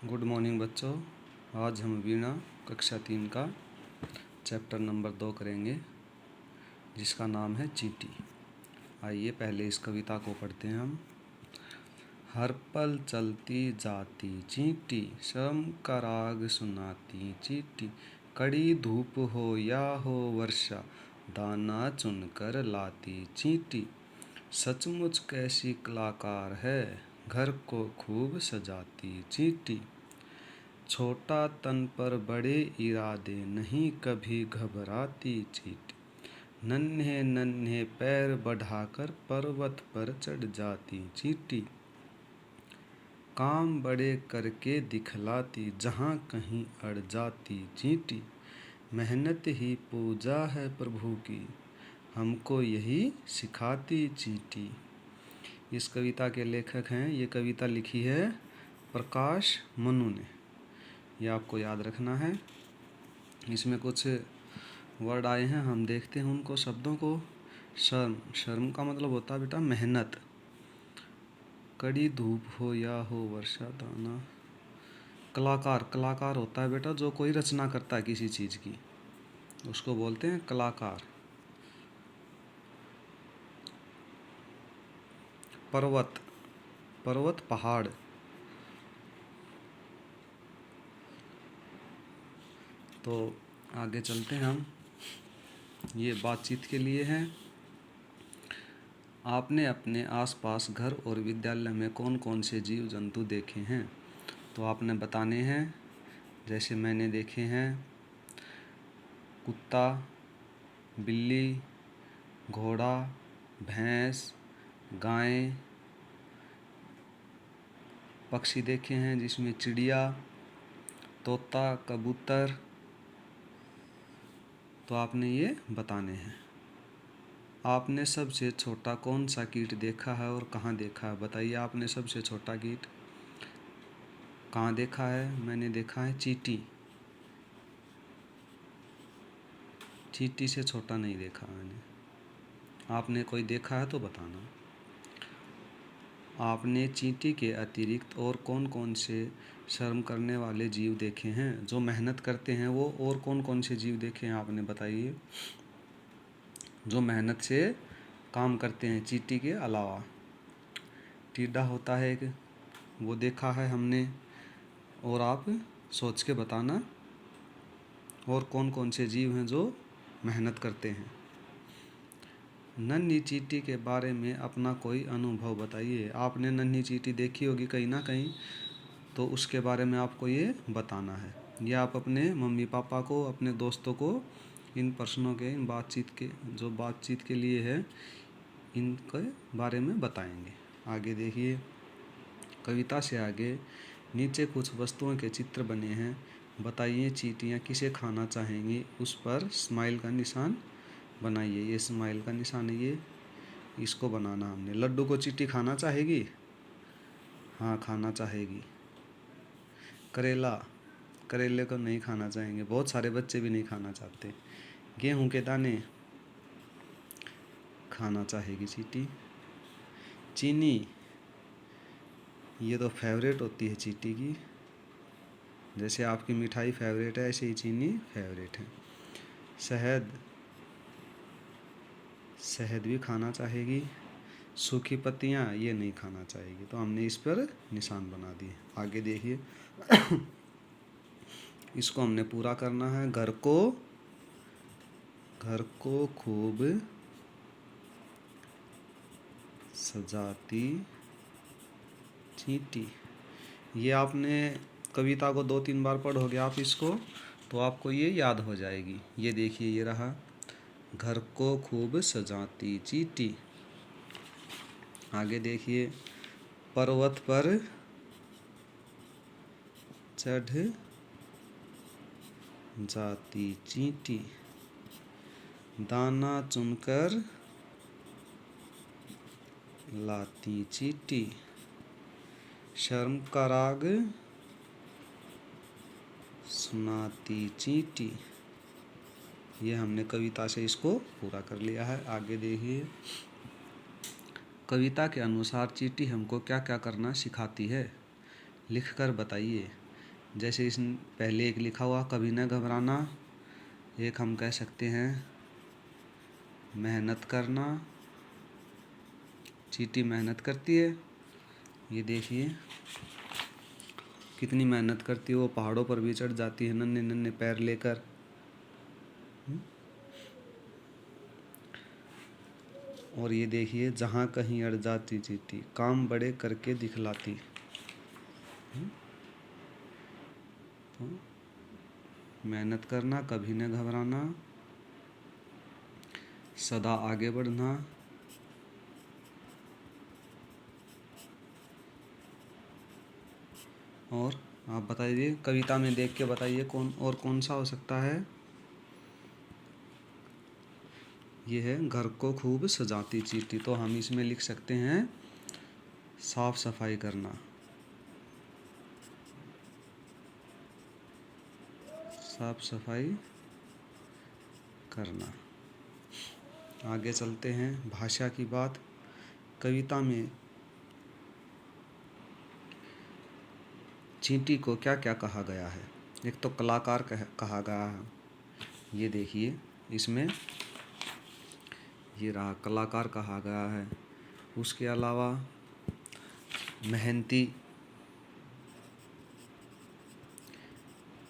Good morning बच्चों। आज हम वीणा कक्षा 3 का चैप्टर नंबर 2 करेंगे, जिसका नाम है चींटी। आइए पहले इस कविता को पढ़ते हैं हम। हर पल चलती जाती चींटी, श्रम का राग सुनाती चींटी। कड़ी धूप हो या हो वर्षा, दाना चुनकर लाती चींटी। सचमुच कैसी कलाकार है, घर को खूब सजाती चींटी। छोटा तन पर बड़े इरादे, नहीं कभी घबराती चींटी। नन्हे नन्हे पैर बढ़ाकर पर्वत पर चढ़ जाती चींटी। काम बड़े करके दिखलाती, जहाँ कहीं अड़ जाती चींटी। मेहनत ही पूजा है प्रभु की, हमको यही सिखाती चींटी। इस कविता के लेखक हैं, ये कविता लिखी है प्रकाश मनु ने। ये आपको याद रखना है। इसमें कुछ वर्ड आए हैं, हम देखते हैं उनको शब्दों को। शर्म, शर्म का मतलब होता है बेटा मेहनत। कड़ी धूप हो या हो वर्षा, दाना। कलाकार, कलाकार होता है बेटा जो कोई रचना करता है किसी चीज़ की, उसको बोलते हैं कलाकार। पर्वत, पर्वत पहाड़। तो आगे चलते हैं हम। ये बातचीत के लिए है। आपने अपने आसपास घर और विद्यालय में कौन कौन से जीव जंतु देखे हैं? तो आपने बताने हैं। जैसे मैंने देखे हैं कुत्ता, बिल्ली, घोड़ा, भैंस, गाय। पक्षी देखे हैं जिसमें चिड़िया, तोता, कबूतर। तो आपने ये बताने हैं। आपने सबसे छोटा कौन सा कीट देखा है और कहाँ देखा है? बताइए आपने सबसे छोटा कीट कहाँ देखा है? मैंने देखा है चींटी। चींटी से छोटा नहीं देखा मैंने। आपने कोई देखा है तो बताना। आपने चींटी के अतिरिक्त और कौन कौन से शर्म करने वाले जीव देखे हैं? जो मेहनत करते हैं वो और कौन कौन से जीव देखे हैं आपने? बताइए। जो मेहनत से काम करते हैं चींटी के अलावा। टिड्डा होता है एक, वो देखा है हमने। और आप सोच के बताना और कौन कौन से जीव हैं जो मेहनत करते हैं। नन्ही चींटी के बारे में अपना कोई अनुभव बताइए। आपने नन्ही चींटी देखी होगी कहीं ना कहीं, तो उसके बारे में आपको ये बताना है। ये आप अपने मम्मी पापा को, अपने दोस्तों को इन प्रश्नों के, इन बातचीत के, जो बातचीत के लिए है, इनके बारे में बताएंगे। आगे देखिए कविता से आगे। नीचे कुछ वस्तुओं के चित्र बने हैं, बताइए चींटियाँ किसे खाना चाहेंगी? उस पर स्माइल का निशान बनाइए। ये स्माइल का निशान है, ये इसको बनाना हमने। लड्डू को चींटी खाना चाहेगी? हाँ, खाना चाहेगी। करेला, करेले को नहीं खाना चाहेंगे, बहुत सारे बच्चे भी नहीं खाना चाहते। गेहूं के दाने खाना चाहेगी चींटी। चीनी, ये तो फेवरेट होती है चींटी की। जैसे आपकी मिठाई फेवरेट है, ऐसे ही चीनी फेवरेट है। शहद, शहद भी खाना चाहेगी। सूखी पत्तियाँ, ये नहीं खाना चाहेगी। तो हमने इस पर निशान बना दिए। आगे देखिए इसको हमने पूरा करना है। घर को खूब सजाती चींटी। ये आपने कविता को 2-3 बार पढ़ोगे आप इसको, तो आपको ये याद हो जाएगी। ये देखिए, ये रहा, घर को खूब सजाती चींटी। आगे देखिए, पर्वत पर चढ़ जाती चींटी, दाना चुनकर लाती चींटी। शर्म का राग सुनाती चींटी। ये हमने कविता से इसको पूरा कर लिया है। आगे देखिए, कविता के अनुसार चींटी हमको क्या क्या करना सिखाती है? लिखकर बताइए। जैसे इस पहले एक लिखा हुआ कभी न घबराना, एक हम कह सकते हैं मेहनत करना। चींटी मेहनत करती है, ये देखिए कितनी मेहनत करती है, वो पहाड़ों पर भी चढ़ जाती है नन्हे नन्हे पैर लेकर। और ये देखिए जहाँ कहीं अड़ जाती चींटी, काम बड़े करके दिखलाती। तो मेहनत करना, कभी न घबराना, सदा आगे बढ़ना। और आप बताइए, कविता में देख के बताइए कौन सा हो सकता है। ये है घर को खूब सजाती चींटी, तो हम इसमें लिख सकते हैं साफ सफाई करना। साफ सफाई करना। आगे चलते हैं, भाषा की बात। कविता में चींटी को क्या क्या कहा गया है। एक तो कलाकार कहा गया है, ये देखिए इसमें ये रहा कलाकार कहा गया है। उसके अलावा मेहनती,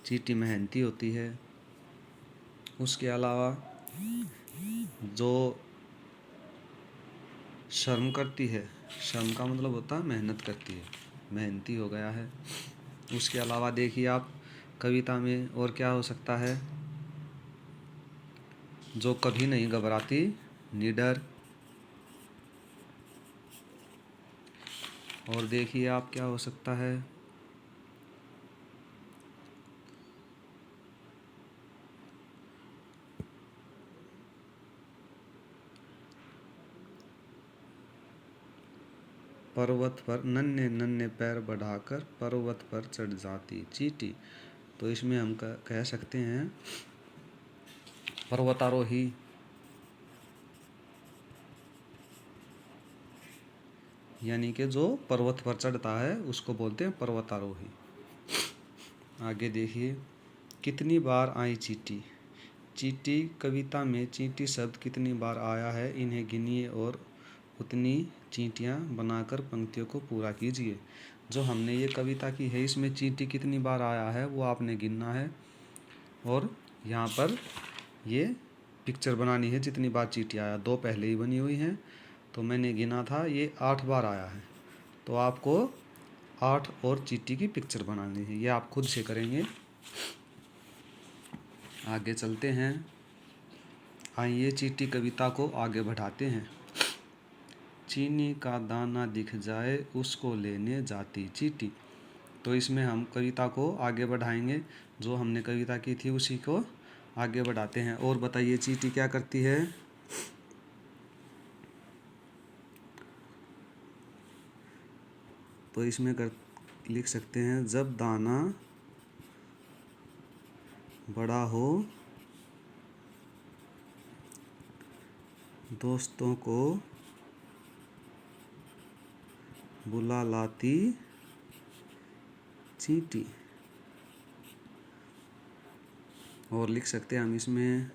चींटी मेहनती होती है। उसके अलावा जो शर्म करती है, शर्म का मतलब होता है मेहनत करती है, मेहनती हो गया है। उसके अलावा देखिए आप कविता में और क्या हो सकता है। जो कभी नहीं घबराती, निडर। और देखिए आप क्या हो सकता है। पर्वत पर नन्हे नन्हे पैर बढ़ाकर पर्वत पर चढ़ जाती चींटी, तो इसमें हम कह सकते हैं पर्वतारोही। यानी कि जो पर्वत पर चढ़ता है उसको बोलते हैं पर्वतारोही। आगे देखिए, कितनी बार आई चींटी। चींटी कविता में चींटी शब्द कितनी बार आया है, इन्हें गिनिए और उतनी चींटियाँ बनाकर पंक्तियों को पूरा कीजिए। जो हमने ये कविता की है इसमें चींटी कितनी बार आया है वो आपने गिनना है। और यहाँ पर ये पिक्चर बनानी है जितनी बार चींटी आया। दो पहले ही बनी हुई हैं, तो मैंने गिना था ये 8 बार आया है, तो आपको 8 और चींटी की पिक्चर बनानी है। ये आप खुद से करेंगे। आगे चलते हैं, आइए चींटी कविता को आगे बढ़ाते हैं। चीनी का दाना दिख जाए उसको लेने जाती चींटी, तो इसमें हम कविता को आगे बढ़ाएंगे। जो हमने कविता की थी उसी को आगे बढ़ाते हैं। और बताइए चींटी क्या करती है। तो इसमें लिख सकते हैं जब दाना बड़ा हो दोस्तों को बुला लाती चींटी। और लिख सकते हैं हम इसमें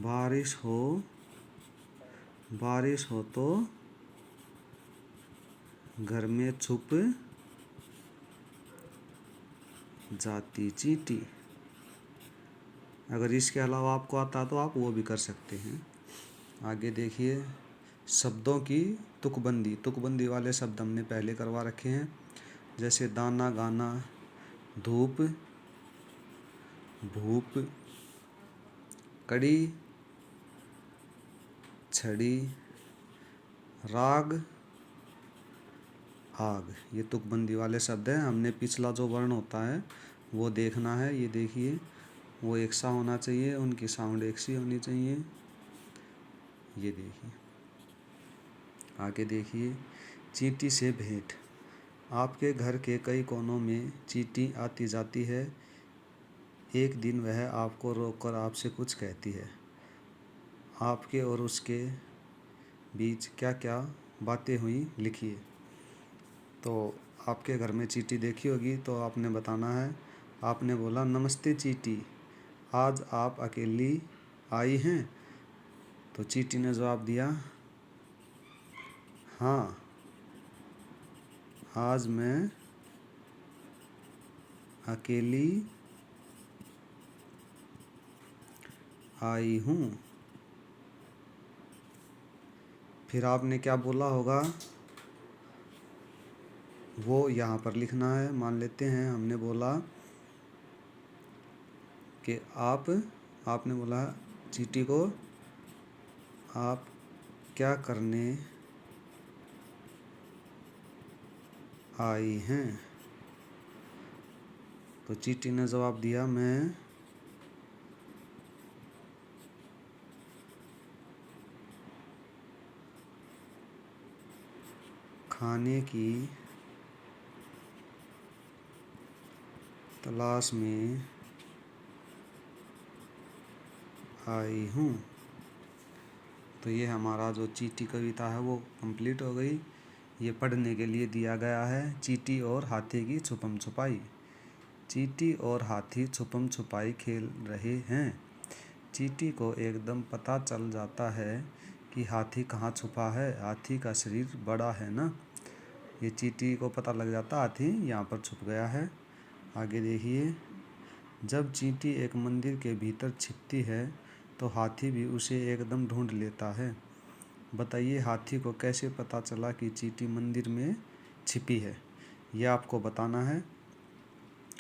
बारिश हो तो घर में छुप जाती चींटी। अगर इसके अलावा आपको आता तो आप वो भी कर सकते हैं। आगे देखिए, शब्दों की तुकबंदी। तुकबंदी वाले शब्द हमने पहले करवा रखे हैं, जैसे दाना, गाना, धूप, भूप, कड़ी, छड़ी, राग, आग। ये तुकबंदी वाले शब्द हैं। हमने पिछला जो वर्ण होता है वो देखना है। ये देखिए वो एक सा होना चाहिए, उनकी साउंड एक सी होनी चाहिए। ये देखिए, आगे देखिए, चींटी से भेंट। आपके घर के कई कोनों में चींटी आती जाती है। एक दिन वह आपको रोककर आपसे कुछ कहती है। आपके और उसके बीच क्या क्या बातें हुई लिखिए। तो आपके घर में चींटी देखी होगी तो आपने बताना है। आपने बोला नमस्ते चींटी, आज आप अकेली आई हैं? तो चींटी ने जवाब दिया हाँ, आज मैं अकेली आई हूँ। फिर आपने क्या बोला होगा वो यहाँ पर लिखना है। मान लेते हैं हमने बोला कि आपने बोला चींटी को आप क्या करने आई हैं? तो चींटी ने जवाब दिया मैं खाने की तलाश में आई हूँ। तो ये हमारा जो चींटी कविता है वो कंप्लीट हो गई। ये पढ़ने के लिए दिया गया है। चींटी और हाथी की छुपम छुपाई। चींटी और हाथी छुपम छुपाई खेल रहे हैं। चींटी को एकदम पता चल जाता है कि हाथी कहाँ छुपा है। हाथी का शरीर बड़ा है ना, ये चींटी को पता लग जाता हाथी यहाँ पर छुप गया है। आगे देखिए, जब चींटी एक मंदिर के भीतर छिपती है तो हाथी भी उसे एकदम ढूंढ लेता है। बताइए हाथी को कैसे पता चला कि चींटी मंदिर में छिपी है? यह आपको बताना है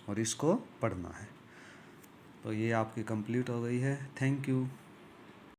और इसको पढ़ना है। तो ये आपकी कंप्लीट हो गई है। Thank you.